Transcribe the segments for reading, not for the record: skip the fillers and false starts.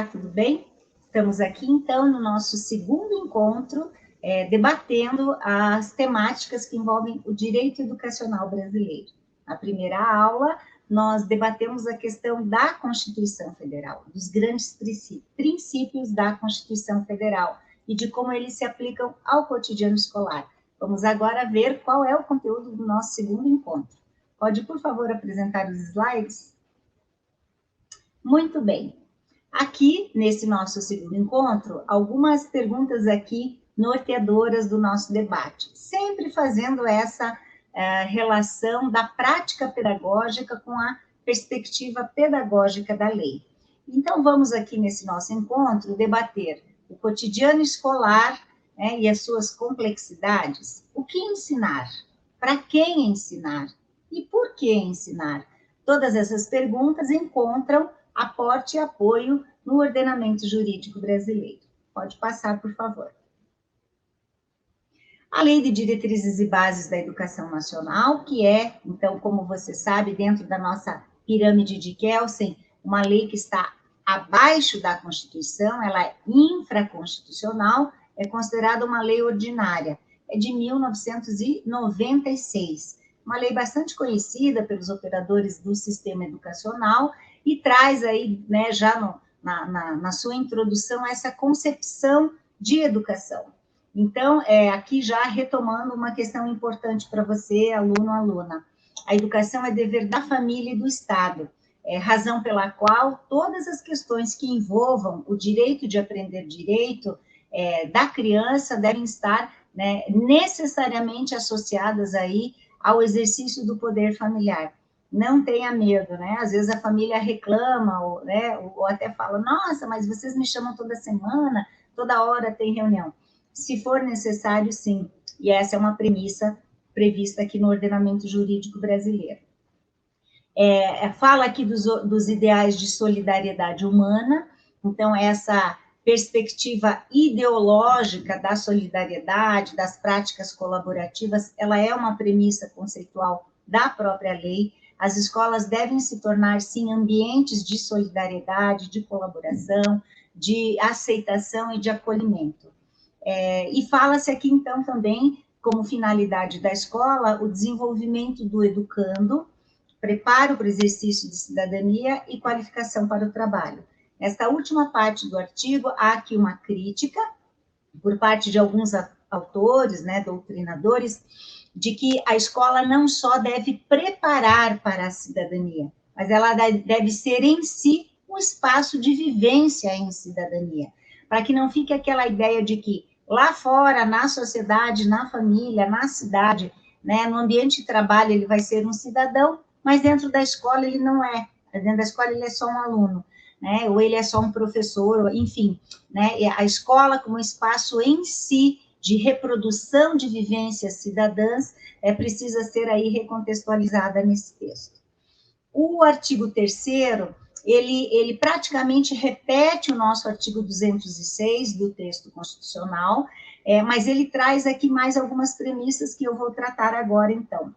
Olá, tudo bem? Estamos aqui, então, no nosso segundo encontro, debatendo as temáticas que envolvem o direito educacional brasileiro. Na primeira aula, nós debatemos a questão da Constituição Federal, dos grandes princípios da Constituição Federal e de como eles se aplicam ao cotidiano escolar. Vamos agora ver qual é o conteúdo do nosso segundo encontro. Pode, por favor, apresentar os slides? Muito bem. Aqui, nesse nosso segundo encontro, algumas perguntas aqui norteadoras do nosso debate, sempre fazendo essa relação da prática pedagógica com a perspectiva pedagógica da lei. Então, vamos aqui nesse nosso encontro debater o cotidiano escolar, né, e as suas complexidades. O que ensinar? Para quem ensinar? E por que ensinar? Todas essas perguntas encontram aporte e apoio no ordenamento jurídico brasileiro. Pode passar, por favor. A Lei de Diretrizes e Bases da Educação Nacional, que é, então, como você sabe, dentro da nossa pirâmide de Kelsen, uma lei que está abaixo da Constituição, ela é infraconstitucional, é considerada uma lei ordinária, é de 1996, uma lei bastante conhecida pelos operadores do sistema educacional e traz aí, né, já na sua introdução, essa concepção de educação. Então, aqui já retomando uma questão importante para você, aluno, aluna. A educação é dever da família e do Estado, razão pela qual todas as questões que envolvam o direito de aprender direito da criança devem estar, né, necessariamente associadas aí ao exercício do poder familiar. Não tenha medo, né? Às vezes a família reclama, ou até fala, nossa, mas vocês me chamam toda semana, toda hora tem reunião. Se for necessário, sim. E essa é uma premissa prevista aqui no ordenamento jurídico brasileiro. Fala aqui dos ideais de solidariedade humana, então essa perspectiva ideológica da solidariedade, das práticas colaborativas, ela é uma premissa conceitual da própria lei. As escolas devem se tornar, sim, ambientes de solidariedade, de colaboração, de aceitação e de acolhimento. E fala-se aqui, então, também, como finalidade da escola, o desenvolvimento do educando, preparo para o exercício de cidadania e qualificação para o trabalho. Nesta última parte do artigo, há aqui uma crítica, por parte de alguns autores, né, doutrinadores, de que a escola não só deve preparar para a cidadania, mas ela deve ser em si um espaço de vivência em cidadania, para que não fique aquela ideia de que lá fora, na sociedade, na família, na cidade, né, no ambiente de trabalho, ele vai ser um cidadão, mas dentro da escola ele não é. Dentro da escola ele é só um aluno, né, ou ele é só um professor, enfim, né, a escola como espaço em si de reprodução de vivências cidadãs precisa ser aí recontextualizada nesse texto. O artigo 3º, ele praticamente repete o nosso artigo 206 do texto constitucional, mas ele traz aqui mais algumas premissas que eu vou tratar agora, então,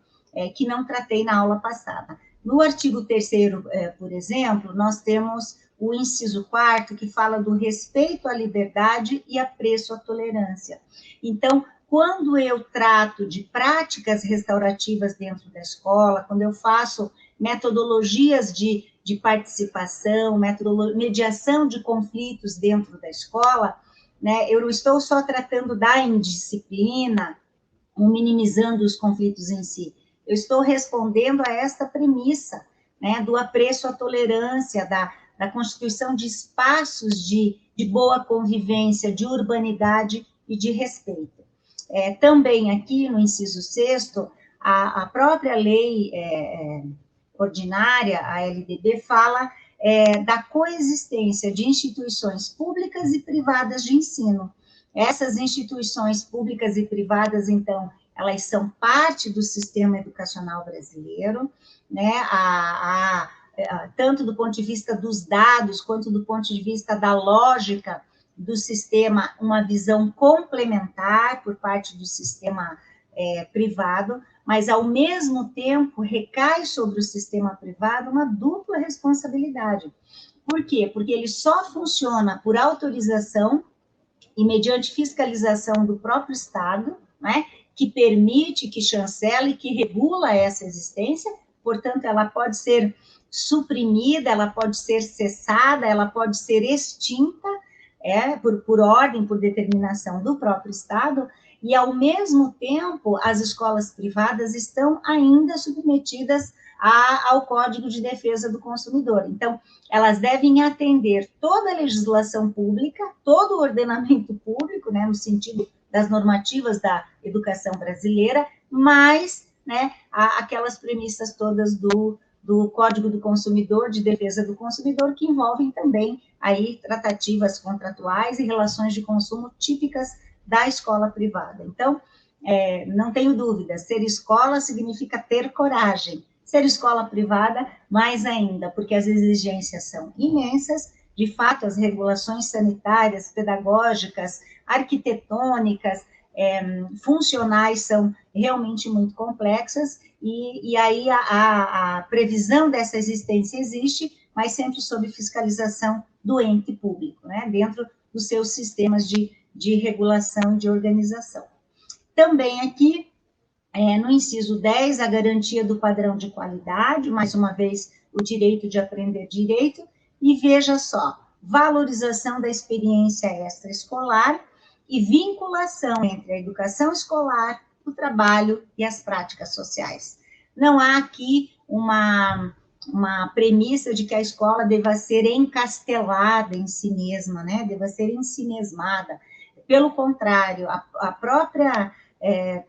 que não tratei na aula passada. No artigo 3º, por exemplo, nós temos o inciso 4º, que fala do respeito à liberdade e apreço à tolerância. Então, quando eu trato de práticas restaurativas dentro da escola, quando eu faço metodologias de participação, mediação de conflitos dentro da escola, né, eu não estou só tratando da indisciplina, ou minimizando os conflitos em si, eu estou respondendo a esta premissa, né, do apreço à tolerância, da constituição de espaços de boa convivência, de urbanidade e de respeito. Também aqui no inciso 6º, a própria lei ordinária, a LDB, fala da coexistência de instituições públicas e privadas de ensino. Essas instituições públicas e privadas, então, elas são parte do sistema educacional brasileiro, né, tanto do ponto de vista dos dados, quanto do ponto de vista da lógica do sistema, uma visão complementar por parte do sistema privado, mas, ao mesmo tempo, recai sobre o sistema privado uma dupla responsabilidade, Por quê? Porque ele só funciona por autorização e mediante fiscalização do próprio Estado, né, que permite, que chancela e que regula essa existência, portanto, ela pode ser suprimida, ela pode ser cessada, ela pode ser extinta, por ordem, por determinação do próprio Estado, e, ao mesmo tempo, as escolas privadas estão ainda submetidas ao Código de Defesa do Consumidor. Então, elas devem atender toda a legislação pública, todo o ordenamento público, né, no sentido das normativas da educação brasileira, mas, né, aquelas premissas todas do Código do Consumidor, de defesa do consumidor, que envolvem também aí tratativas contratuais e relações de consumo típicas da escola privada. Então, não tenho dúvida, ser escola significa ter coragem. Ser escola privada, mais ainda, porque as exigências são imensas, de fato, as regulações sanitárias, pedagógicas, arquitetônicas, funcionais são realmente muito complexas, e aí a previsão dessa existência existe, mas sempre sob fiscalização do ente público, né, dentro dos seus sistemas de regulação e de organização. Também aqui, no inciso 10, a garantia do padrão de qualidade, mais uma vez, o direito de aprender direito, e veja só, valorização da experiência extraescolar e vinculação entre a educação escolar, o trabalho e as práticas sociais. Não há aqui uma premissa de que a escola deva ser encastelada em si mesma, né? Deva ser ensinesmada. Pelo contrário, a própria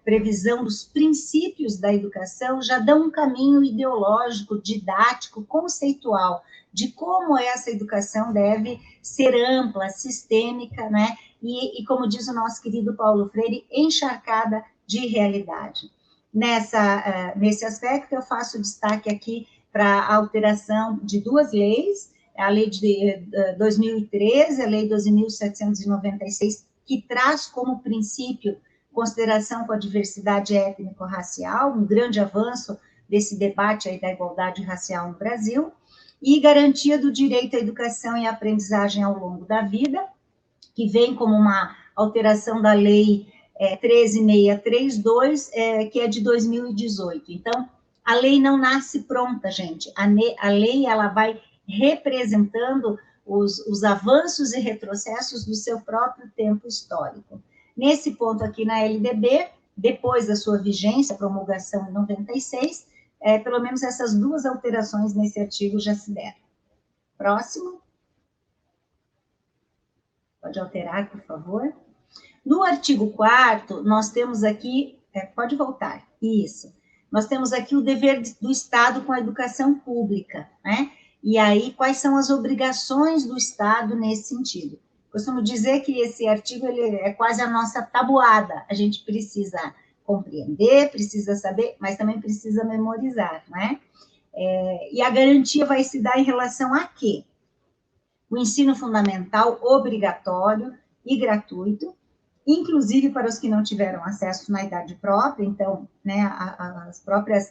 previsão dos princípios da educação já dão um caminho ideológico, didático, conceitual, de como essa educação deve ser ampla, sistêmica, né? E como diz o nosso querido Paulo Freire, encharcada de realidade. Nesse aspecto, eu faço destaque aqui para a alteração de duas leis, a lei de 2013, a lei 12.796, que traz como princípio consideração com a diversidade étnico-racial, um grande avanço desse debate aí da igualdade racial no Brasil, e garantia do direito à educação e aprendizagem ao longo da vida, que vem como uma alteração da lei 13.632, que é de 2018. Então, a lei não nasce pronta, gente. A lei ela vai representando os avanços e retrocessos do seu próprio tempo histórico. Nesse ponto aqui na LDB, depois da sua vigência, promulgação em 96, pelo menos essas duas alterações nesse artigo já se deram. Próximo. Pode alterar, por favor. No artigo 4º, nós temos aqui, pode voltar, isso. Nós temos aqui o dever do Estado com a educação pública, né? E aí, quais são as obrigações do Estado nesse sentido? Costumo dizer que esse artigo ele é quase a nossa tabuada. A gente precisa compreender, precisa saber, mas também precisa memorizar, né? E a garantia vai se dar em relação a quê? O ensino fundamental obrigatório e gratuito, inclusive para os que não tiveram acesso na idade própria, então, né, as próprias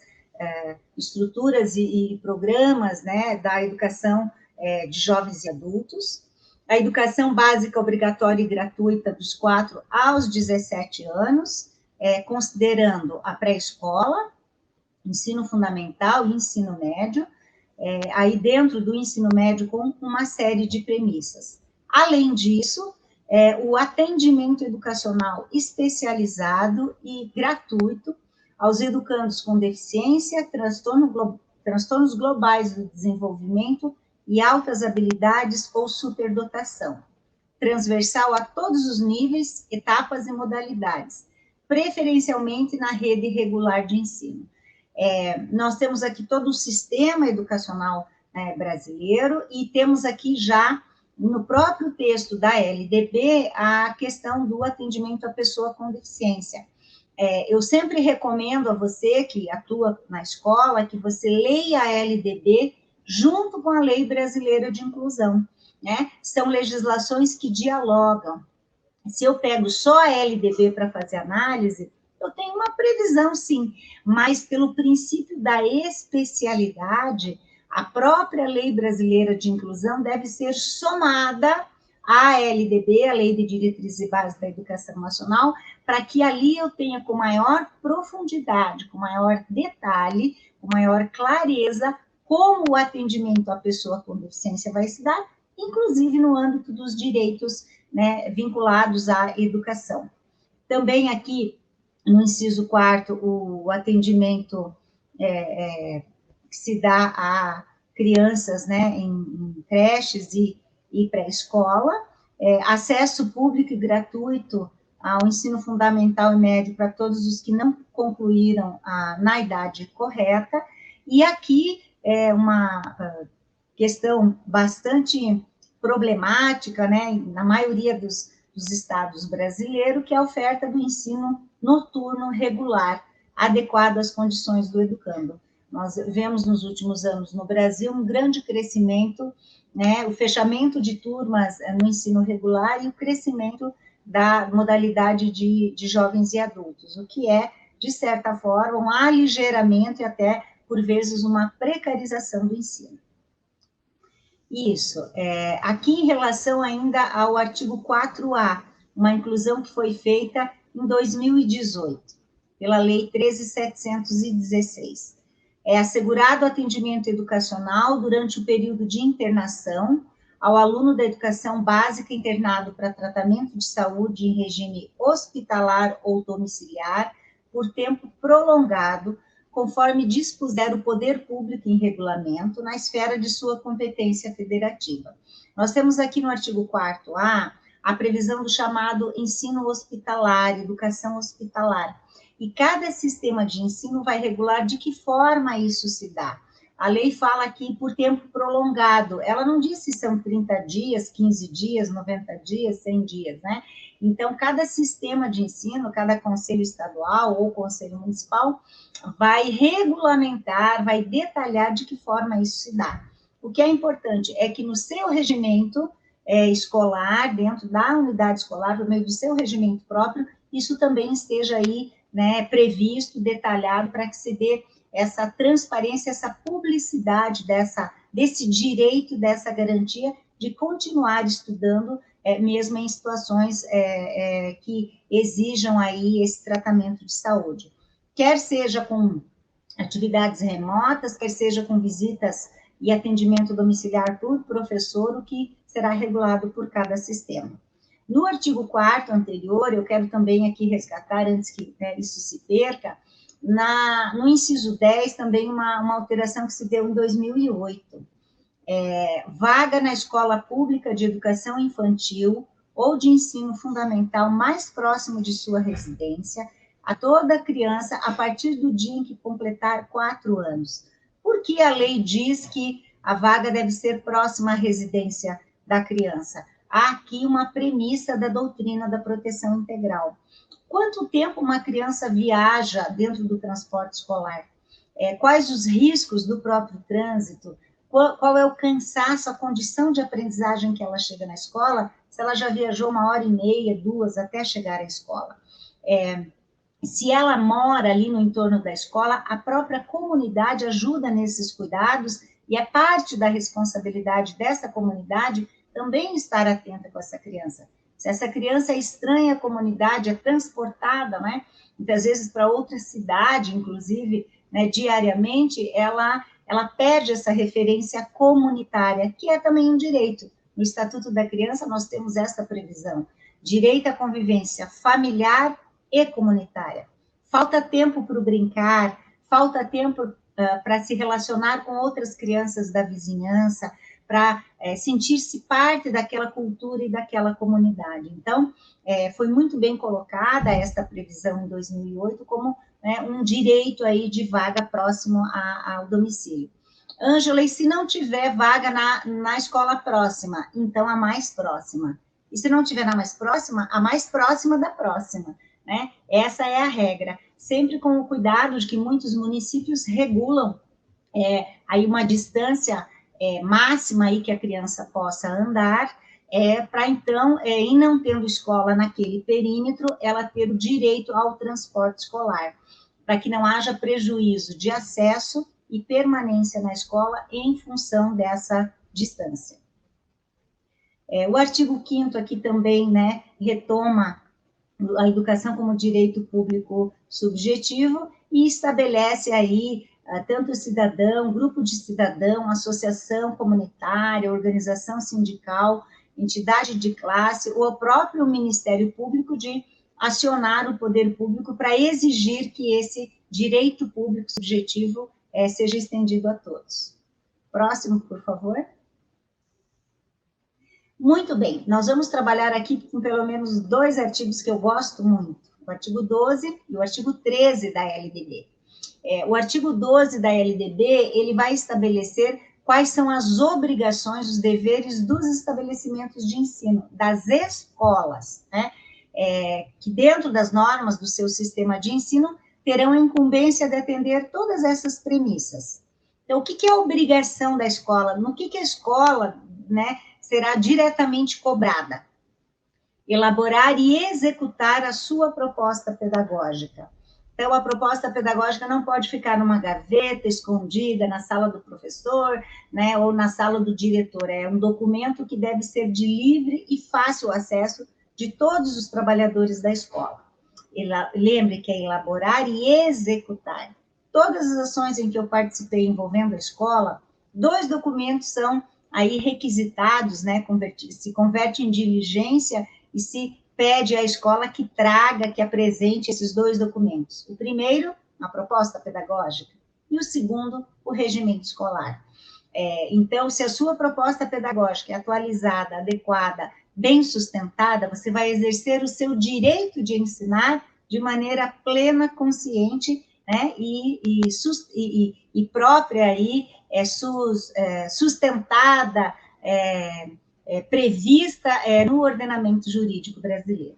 estruturas e programas, né, da educação de jovens e adultos, a educação básica obrigatória e gratuita dos 4 aos 17 anos, considerando a pré-escola, ensino fundamental e ensino médio, aí dentro do ensino médio com uma série de premissas. Além disso, o atendimento educacional especializado e gratuito aos educandos com deficiência, transtornos globais do desenvolvimento e altas habilidades ou superdotação, transversal a todos os níveis, etapas e modalidades, preferencialmente na rede regular de ensino. Nós temos aqui todo o sistema educacional brasileiro e temos aqui já, no próprio texto da LDB, a questão do atendimento à pessoa com deficiência. Eu sempre recomendo a você que atua na escola que você leia a LDB junto com a Lei Brasileira de Inclusão, né? São legislações que dialogam. Se eu pego só a LDB para fazer análise, eu tenho uma previsão, sim, mas pelo princípio da especialidade, A própria Lei Brasileira de Inclusão deve ser somada à LDB, a Lei de Diretrizes e Bases da Educação Nacional, para que ali eu tenha com maior profundidade, com maior detalhe, com maior clareza, como o atendimento à pessoa com deficiência vai se dar, inclusive no âmbito dos direitos, né, vinculados à educação. Também aqui, no inciso 4º, o atendimento que se dá a crianças, né, em creches e pré-escola, acesso público e gratuito ao ensino fundamental e médio para todos os que não concluíram na idade correta, e aqui é uma questão bastante problemática, né, na maioria dos estados brasileiros, que é a oferta do ensino noturno regular, adequado às condições do educando. Nós vemos nos últimos anos no Brasil um grande crescimento, né, o fechamento de turmas no ensino regular e o crescimento da modalidade de jovens e adultos, o que é, de certa forma, um aligeiramento e até, por vezes, uma precarização do ensino. Isso. Aqui, em relação ainda ao artigo 4A, uma inclusão que foi feita em 2018, pela Lei 13.716. É assegurado atendimento educacional durante o período de internação ao aluno da educação básica internado para tratamento de saúde em regime hospitalar ou domiciliar por tempo prolongado, conforme dispuser o poder público em regulamento, na esfera de sua competência federativa. Nós temos aqui no artigo 4º a previsão do chamado ensino hospitalar, educação hospitalar, e cada sistema de ensino vai regular de que forma isso se dá. A lei fala aqui por tempo prolongado, ela não diz se são 30 dias, 15 dias, 90 dias, 100 dias, né? Então, cada sistema de ensino, cada conselho estadual ou conselho municipal vai regulamentar, vai detalhar de que forma isso se dá. O que é importante é que no seu regimento escolar, dentro da unidade escolar, por meio do seu regimento próprio, isso também esteja aí, né, previsto, detalhado, para que se dê essa transparência, essa publicidade desse direito, dessa garantia de continuar estudando, mesmo em situações que exijam aí esse tratamento de saúde. Quer seja com atividades remotas, quer seja com visitas e atendimento domiciliar por professor, o que será regulado por cada sistema. No artigo 4º anterior, eu quero também aqui resgatar, antes que isso se perca, no inciso 10, também uma alteração que se deu em 2008. Vaga na escola pública de educação infantil ou de ensino fundamental mais próximo de sua residência, a toda criança a partir do dia em que completar 4 anos. Por que a lei diz que a vaga deve ser próxima à residência da criança? Há aqui uma premissa da doutrina da proteção integral. Quanto tempo uma criança viaja dentro do transporte escolar? Quais os riscos do próprio trânsito? Qual é o cansaço, a condição de aprendizagem que ela chega na escola, se ela já viajou 1h30, 2 até chegar à escola? Se ela mora ali no entorno da escola, a própria comunidade ajuda nesses cuidados e é parte da responsabilidade dessa comunidade também estar atenta com essa criança. Se essa criança é estranha à comunidade, é transportada, né, muitas vezes para outra cidade, inclusive, né, diariamente, ela perde essa referência comunitária, que é também um direito. No Estatuto da Criança, nós temos essa previsão. Direito à convivência familiar e comunitária. Falta tempo para o brincar, falta tempo para se relacionar com outras crianças da vizinhança, para sentir-se parte daquela cultura e daquela comunidade. Então, foi muito bem colocada esta previsão em 2008 como um direito aí de vaga próximo ao domicílio. Ângela, e se não tiver vaga na escola próxima? Então, a mais próxima. E se não tiver na mais próxima, a mais próxima da próxima, né? Essa é a regra. Sempre com o cuidado de que muitos municípios regulam aí uma distância máxima aí que a criança possa andar, para então, em não tendo escola naquele perímetro, ela ter o direito ao transporte escolar, para que não haja prejuízo de acesso e permanência na escola em função dessa distância. O artigo 5º aqui também, né, retoma a educação como direito público subjetivo e estabelece aí tanto cidadão, grupo de cidadão, associação comunitária, organização sindical, entidade de classe ou o próprio Ministério Público de acionar o poder público para exigir que esse direito público subjetivo seja estendido a todos. Próximo, por favor. Muito bem, nós vamos trabalhar aqui com pelo menos 2 artigos que eu gosto muito, o artigo 12 e o artigo 13 da LDB. O artigo 12 da LDB, ele vai estabelecer quais são as obrigações, os deveres dos estabelecimentos de ensino, das escolas, né? Que dentro das normas do seu sistema de ensino, terão a incumbência de atender todas essas premissas. Então, o que é a obrigação da escola? No que a escola, né, será diretamente cobrada? Elaborar e executar a sua proposta pedagógica. Então, a proposta pedagógica não pode ficar numa gaveta, escondida, na sala do professor, né, ou na sala do diretor. É um documento que deve ser de livre e fácil acesso de todos os trabalhadores da escola. Lembre que é elaborar e executar. Todas as ações em que eu participei envolvendo a escola, 2 documentos são aí requisitados, né, se converte em diligência e se pede à escola que traga, que apresente esses 2 documentos. O primeiro, a proposta pedagógica, e o segundo, o regimento escolar. Então, se a sua proposta pedagógica é atualizada, adequada, bem sustentada, você vai exercer o seu direito de ensinar de maneira plena, consciente, né, e própria aí, sustentada, prevista no ordenamento jurídico brasileiro.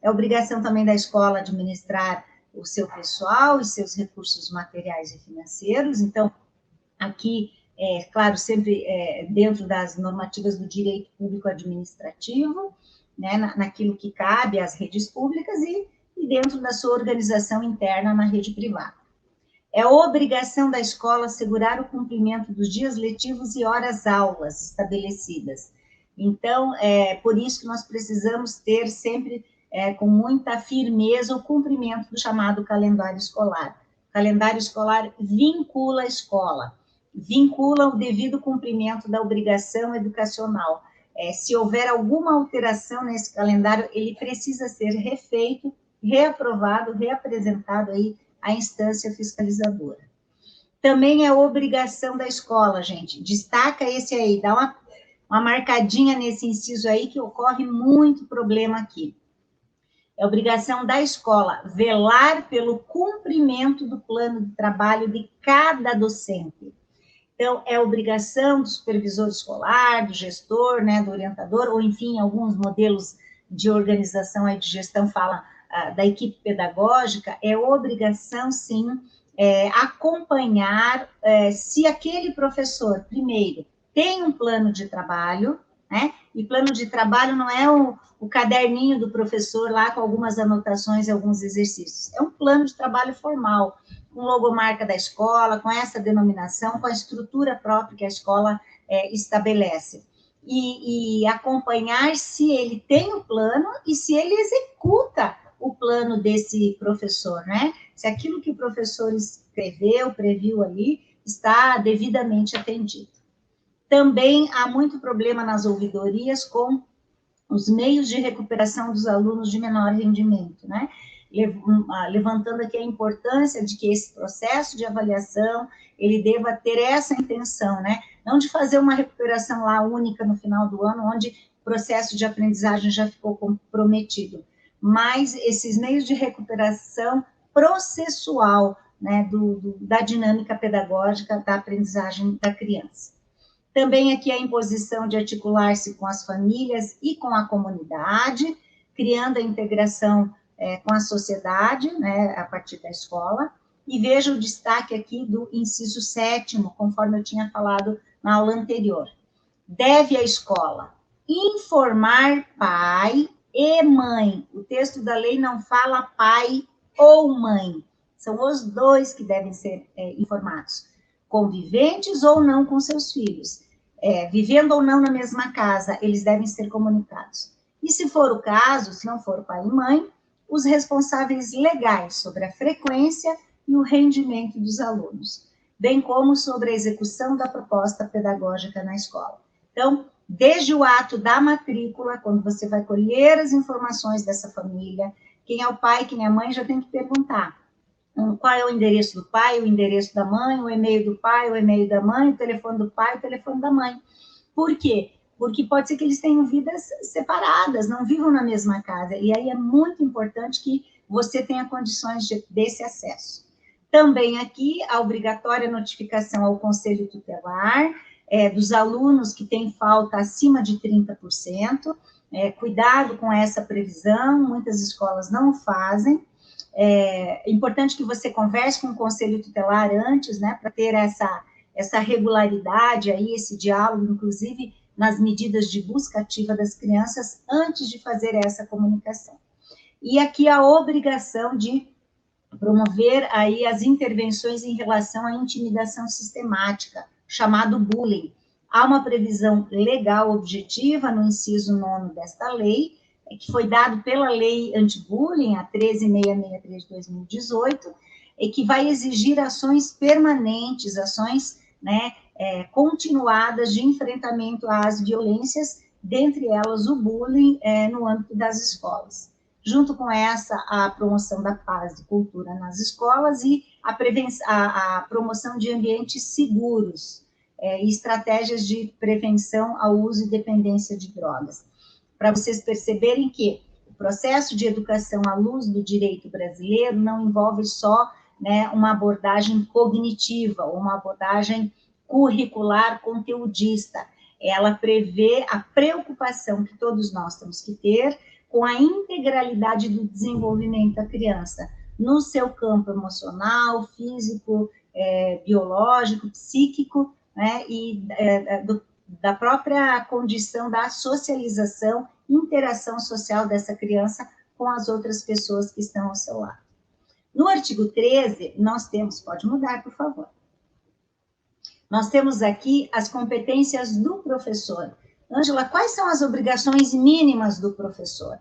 É obrigação também da escola administrar o seu pessoal e seus recursos materiais e financeiros. Então, aqui, claro, sempre dentro das normativas do direito público administrativo, né, naquilo que cabe às redes públicas e dentro da sua organização interna na rede privada. É obrigação da escola assegurar o cumprimento dos dias letivos e horas-aulas estabelecidas. Então, por isso que nós precisamos ter sempre, com muita firmeza, o cumprimento do chamado calendário escolar. O calendário escolar vincula a escola, vincula o devido cumprimento da obrigação educacional. Se houver alguma alteração nesse calendário, ele precisa ser refeito, reaprovado, reapresentado aí à instância fiscalizadora. Também é obrigação da escola, gente, destaca esse aí, dá uma marcadinha nesse inciso aí, que ocorre muito problema aqui. É obrigação da escola velar pelo cumprimento do plano de trabalho de cada docente. Então, é obrigação do supervisor escolar, do gestor, né, do orientador, ou enfim, alguns modelos de organização aí de gestão falam da equipe pedagógica, é obrigação, sim, acompanhar se aquele professor, primeiro, tem um plano de trabalho, né? E plano de trabalho não é o caderninho do professor lá com algumas anotações e alguns exercícios. É um plano de trabalho formal, com logomarca da escola, com essa denominação, com a estrutura própria que a escola estabelece. E acompanhar se ele tem o plano e se ele executa o plano desse professor, né? Se aquilo que o professor escreveu, previu ali, está devidamente atendido. Também há muito problema nas ouvidorias com os meios de recuperação dos alunos de menor rendimento, né? Levantando aqui a importância de que esse processo de avaliação, ele deva ter essa intenção, né? Não de fazer uma recuperação lá única no final do ano, onde o processo de aprendizagem já ficou comprometido, mas esses meios de recuperação processual, né, da dinâmica pedagógica da aprendizagem da criança. Também aqui a imposição de articular-se com as famílias e com a comunidade, criando a integração com a sociedade, né, a partir da escola. E veja o destaque aqui do inciso 7º, conforme eu tinha falado na aula anterior. Deve a escola informar pai e mãe. O texto da lei não fala pai ou mãe, são os dois que devem ser informados. conviventes ou não com seus filhos, vivendo ou não na mesma casa, eles devem ser comunicados. E se for o caso, se não for pai e mãe, os responsáveis legais sobre a frequência e o rendimento dos alunos, bem como sobre a execução da proposta pedagógica na escola. Então, desde o ato da matrícula, quando você vai colher as informações dessa família, quem é o pai, quem é a mãe, já tem que perguntar qual é o endereço do pai, o endereço da mãe, o e-mail do pai, o e-mail da mãe, o telefone do pai, o telefone da mãe. Por quê? Porque pode ser que eles tenham vidas separadas, não vivam na mesma casa, e aí é muito importante que você tenha condições desse acesso. Também aqui, a obrigatória notificação ao Conselho Tutelar, dos alunos que têm falta acima de 30%, cuidado com essa previsão, muitas escolas não o fazem. É importante que você converse com o Conselho Tutelar antes, né, para ter essa regularidade aí, esse diálogo, inclusive nas medidas de busca ativa das crianças, antes de fazer essa comunicação. E aqui a obrigação de promover aí as intervenções em relação à intimidação sistemática, chamado bullying. Há uma previsão legal objetiva no inciso 9 desta lei, que foi dado pela lei anti-bullying, a 13.663 de 2018, e que vai exigir ações permanentes, ações, né, continuadas de enfrentamento às violências, dentre elas o bullying no âmbito das escolas. Junto com essa, a promoção da paz e cultura nas escolas e a promoção de ambientes seguros e estratégias de prevenção ao uso e dependência de drogas. Para vocês perceberem que o processo de educação à luz do direito brasileiro não envolve só, né, uma abordagem cognitiva, ou uma abordagem curricular conteudista. Ela prevê a preocupação que todos nós temos que ter com a integralidade do desenvolvimento da criança, no seu campo emocional, físico, biológico, psíquico, né, e da própria condição da socialização, interação social dessa criança com as outras pessoas que estão ao seu lado. No artigo 13, nós temos, pode mudar, por favor. Nós temos aqui as competências do professor. Ângela, quais são as obrigações mínimas do professor?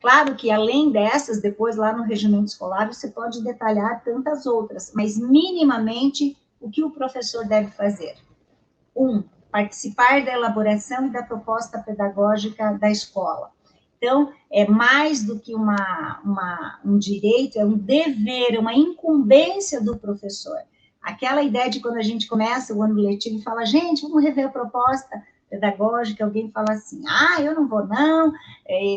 Claro que, além dessas, depois lá no regimento escolar, você pode detalhar tantas outras, mas minimamente, o que o professor deve fazer? 1, participar da elaboração e da proposta pedagógica da escola. Então, é mais do que um direito, é um dever, uma incumbência do professor. Aquela ideia de quando a gente começa o ano letivo e fala, gente, vamos rever a proposta pedagógica, alguém fala assim, eu não vou não,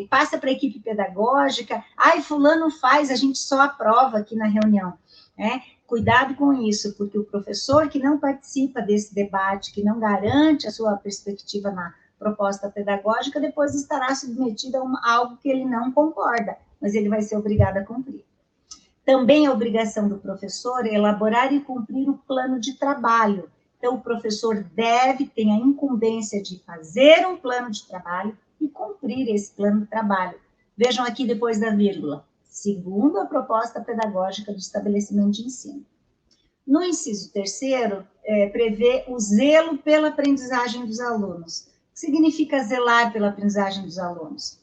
passa para a equipe pedagógica, fulano faz, a gente só aprova aqui na reunião, Cuidado com isso, porque o professor que não participa desse debate, que não garante a sua perspectiva na proposta pedagógica, depois estará submetido a algo que ele não concorda, mas ele vai ser obrigado a cumprir. Também é obrigação do professor elaborar e cumprir o plano de trabalho. Então, o professor tem a incumbência de fazer um plano de trabalho e cumprir esse plano de trabalho. Vejam aqui depois da vírgula. Segundo a proposta pedagógica do estabelecimento de ensino. No inciso 3º, prevê o zelo pela aprendizagem dos alunos. O que significa zelar pela aprendizagem dos alunos?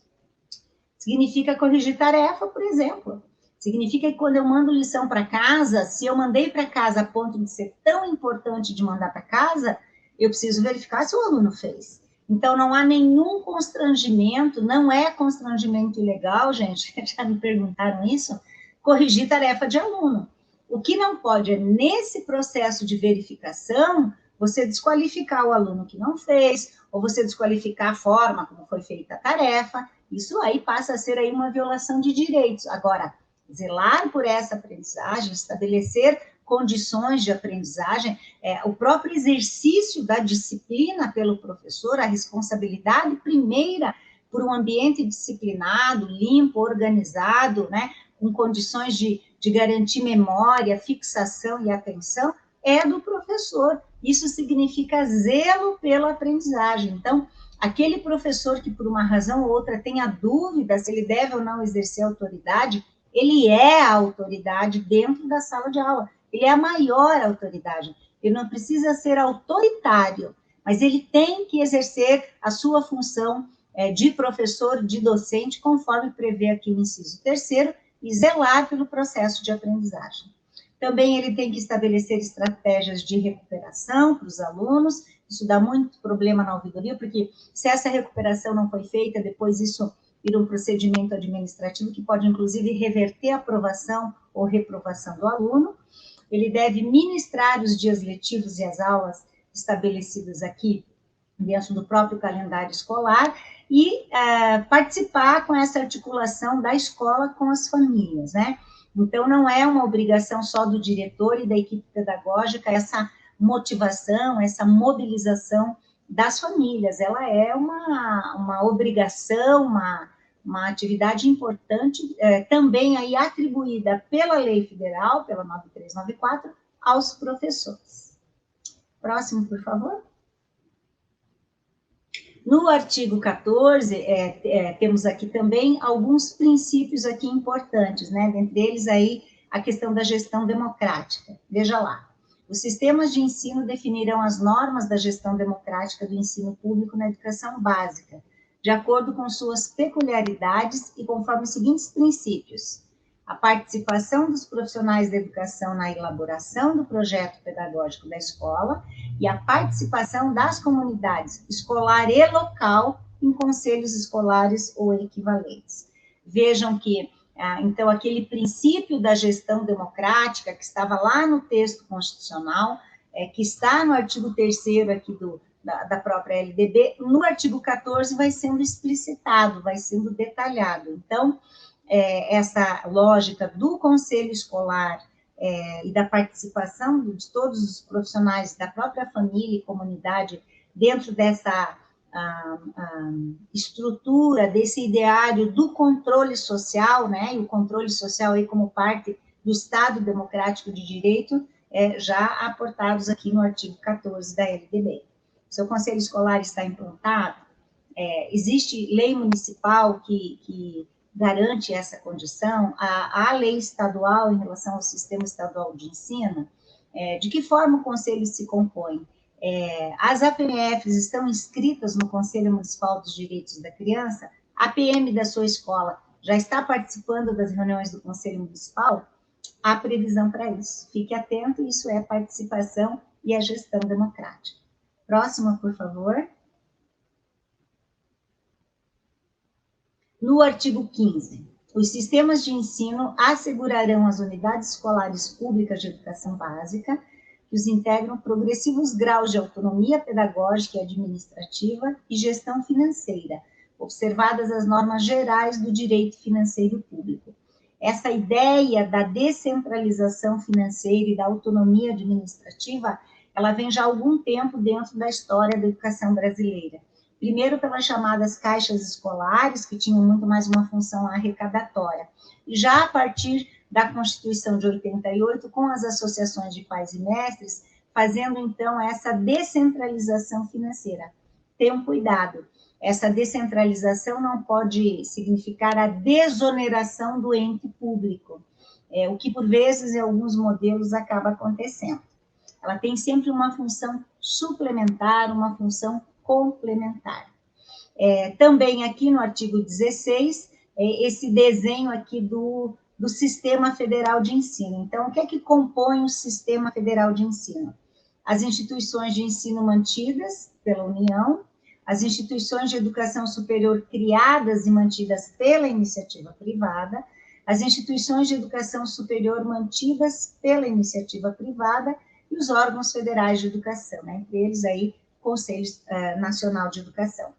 Significa corrigir tarefa, por exemplo. Significa que quando eu mando lição para casa, se eu mandei para casa a ponto de ser tão importante de mandar para casa, eu preciso verificar se o aluno fez. Então, não há nenhum constrangimento, não é constrangimento ilegal, gente, já me perguntaram isso, corrigir tarefa de aluno. O que não pode é, nesse processo de verificação, você desqualificar o aluno que não fez, ou você desqualificar a forma como foi feita a tarefa, isso aí passa a ser aí uma violação de direitos. Agora, zelar por essa aprendizagem, estabelecer condições de aprendizagem, o próprio exercício da disciplina pelo professor, a responsabilidade primeira por um ambiente disciplinado, limpo, organizado, né, com condições de garantir memória, fixação e atenção, é do professor. Isso significa zelo pela aprendizagem. Então, aquele professor que por uma razão ou outra tenha dúvida se ele deve ou não exercer autoridade, ele é a autoridade dentro da sala de aula. Ele é a maior autoridade. ele não precisa ser autoritário, mas ele tem que exercer a sua função de professor, de docente, conforme prevê aqui o inciso 3º, e zelar pelo processo de aprendizagem. Também ele tem que estabelecer estratégias de recuperação para os alunos. Isso dá muito problema na ouvidoria, porque se essa recuperação não foi feita, depois isso vira um procedimento administrativo que pode, inclusive, reverter a aprovação ou reprovação do aluno. Ele deve ministrar os dias letivos e as aulas estabelecidas aqui dentro do próprio calendário escolar e participar com essa articulação da escola com as famílias, né? Então, não é uma obrigação só do diretor e da equipe pedagógica essa motivação, essa mobilização das famílias, ela é uma obrigação, uma atividade importante, também aí atribuída pela lei federal, pela 9394, aos professores. Próximo, por favor. No artigo 14, temos aqui também alguns princípios aqui importantes, né? Dentre eles aí a questão da gestão democrática. Veja lá. Os sistemas de ensino definirão as normas da gestão democrática do ensino público na educação básica, de acordo com suas peculiaridades e conforme os seguintes princípios: a participação dos profissionais da educação na elaboração do projeto pedagógico da escola e a participação das comunidades escolar e local em conselhos escolares ou equivalentes. Vejam que, então, aquele princípio da gestão democrática que estava lá no texto constitucional, que está no artigo 3º aqui da própria LDB, no artigo 14 vai sendo explicitado, vai sendo detalhado. Então, essa lógica do conselho escolar e da participação de todos os profissionais da própria família e comunidade dentro dessa estrutura, desse ideário do controle social, né, e o controle social aí como parte do Estado Democrático de Direito, já aportados aqui no artigo 14 da LDB. Seu conselho escolar está implantado, existe lei municipal que garante essa condição, a lei estadual em relação ao sistema estadual de ensino, de que forma o conselho se compõe? As APMFs estão inscritas no Conselho Municipal dos Direitos da Criança, a PM da sua escola já está participando das reuniões do Conselho Municipal? Há previsão para isso. Fique atento, isso é participação e a gestão democrática. Próxima, por favor. No artigo 15, os sistemas de ensino assegurarão às unidades escolares públicas de educação básica, que os integram progressivos graus de autonomia pedagógica e administrativa e gestão financeira, observadas as normas gerais do direito financeiro público. Essa ideia da descentralização financeira e da autonomia administrativa, ela vem já há algum tempo dentro da história da educação brasileira. Primeiro pelas chamadas caixas escolares, que tinham muito mais uma função arrecadatória. E já a partir da Constituição de 88, com as associações de pais e mestres, fazendo, então, essa descentralização financeira. Tenham cuidado, essa descentralização não pode significar a desoneração do ente público, o que, por vezes, em alguns modelos acaba acontecendo. Ela tem sempre uma função suplementar, uma função complementar. Também aqui no artigo 16, esse desenho aqui do Sistema Federal de Ensino. Então, o que é que compõe o Sistema Federal de Ensino? As instituições de ensino mantidas pela União, as instituições de educação superior criadas e mantidas pela iniciativa privada, as instituições de educação superior mantidas pela iniciativa privada e os órgãos federais de educação, né? Entre eles aí Conselho Nacional de Educação.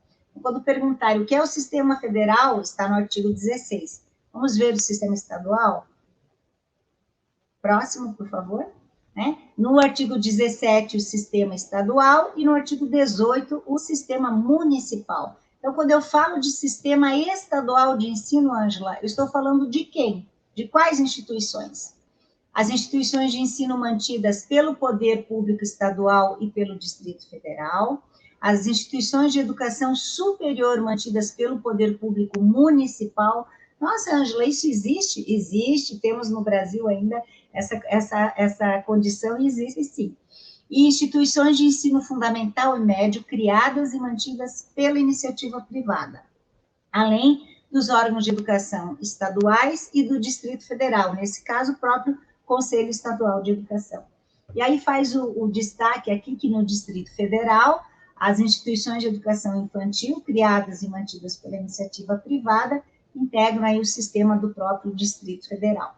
Quando perguntarem o que é o sistema federal, está no artigo 16. Vamos ver o sistema estadual? Próximo, por favor. No artigo 17, o sistema estadual, e no artigo 18, o sistema municipal. Então, quando eu falo de sistema estadual de ensino, Ângela, eu estou falando de quem? De quais instituições? As instituições de ensino mantidas pelo Poder Público Estadual e pelo Distrito Federal, as instituições de educação superior mantidas pelo Poder Público Municipal. Nossa, Ângela, isso existe? Existe, temos no Brasil ainda essa condição, e existe sim. e instituições de ensino fundamental e médio criadas e mantidas pela iniciativa privada, além dos órgãos de educação estaduais e do Distrito Federal, nesse caso, o próprio Conselho Estadual de Educação. E aí faz o destaque aqui que no Distrito Federal, as instituições de educação infantil, criadas e mantidas pela iniciativa privada, integram aí o sistema do próprio Distrito Federal.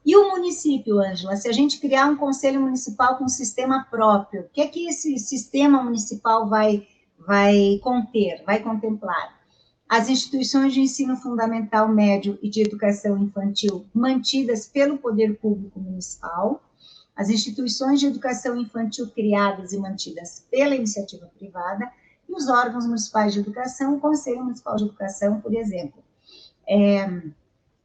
E o município, Ângela, se a gente criar um conselho municipal com sistema próprio, o que é que esse sistema municipal vai conter, vai contemplar? As instituições de ensino fundamental médio e de educação infantil mantidas pelo poder público municipal, as instituições de educação infantil criadas e mantidas pela iniciativa privada, e os órgãos municipais de educação, o Conselho Municipal de Educação, por exemplo.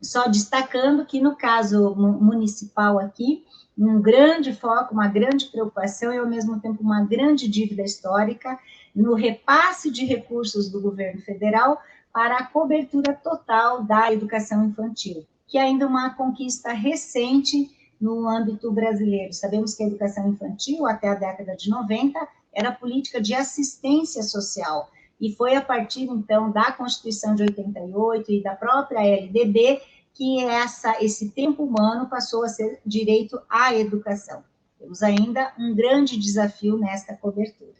Só destacando que, no caso municipal aqui, um grande foco, uma grande preocupação e, ao mesmo tempo, uma grande dívida histórica no repasse de recursos do governo federal para a cobertura total da educação infantil, que é ainda uma conquista recente no âmbito brasileiro. Sabemos que a educação infantil, até a década de 90, era política de assistência social, e foi a partir, então, da Constituição de 88 e da própria LDB que esse tempo humano passou a ser direito à educação. Temos ainda um grande desafio nesta cobertura.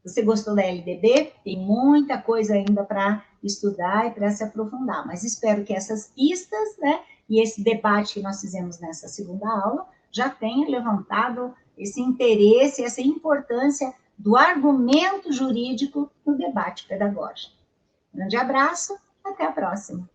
Você gostou da LDB? Tem muita coisa ainda para estudar e para se aprofundar, mas espero que essas pistas, né, e esse debate que nós fizemos nessa segunda aula já tenha levantado esse interesse, essa importância do argumento jurídico no debate pedagógico. Grande abraço, até a próxima.